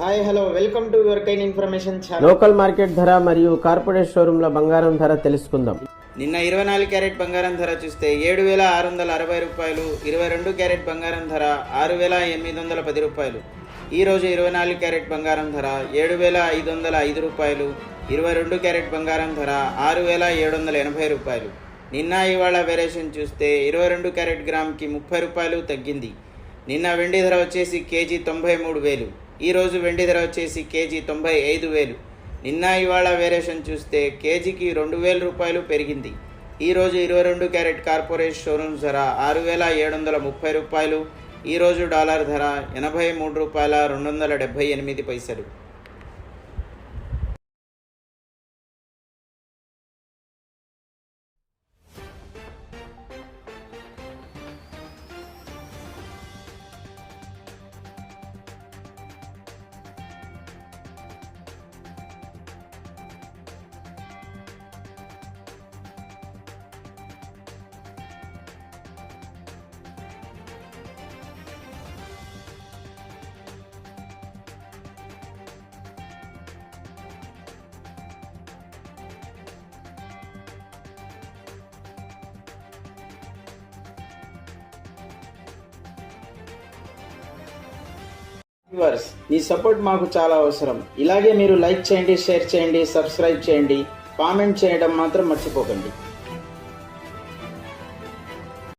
Hi hello welcome to your kine information channel. Local market ధర మరియు corporate షోరూమ్ల బంగారం ధర తెలుసుకుందాం. నిన్న 24 క్యారెట్ బంగారం ధర చూస్తే 7,660 రూపాయలు, 22 క్యారెట్ బంగారం ధర 6,810 రూపాయలు. ఈరోజు 24 క్యారెట్ బంగారం ధర 7,505 రూపాయలు, 22 క్యారెట్ బంగారం ధర 6,780 రూపాయలు. నిన్న ఇవాళ వేరియేషన్ చూస్తే 22 క్యారెట్ గ్రామ్కి 30 రూపాయలు తగ్గింది. నిన్న వెండి ధర వచ్చేసి కేజీ 93,000, ఈరోజు వెండి ధర వచ్చేసి కేజీ 95,000. నిన్న ఇవాళ వేరియేషన్ చూస్తే కేజీకి 2,000 రూపాయలు పెరిగింది. ఈరోజు 22 క్యారెట్ కార్పొరేట్ షోరూమ్స్ ధర 6,730 రూపాయలు. ఈరోజు డాలర్ ధర 83 రూపాయల 278 పైసలు. వ్యూవర్స్, మీ సపోర్ట్ మాకు చాలా అవసరం. ఇలాగే మీరు లైక్ చేయండి, షేర్ చేయండి, సబ్స్క్రైబ్ చేయండి, కామెంట్ చేయడం మాత్రం మర్చిపోకండి.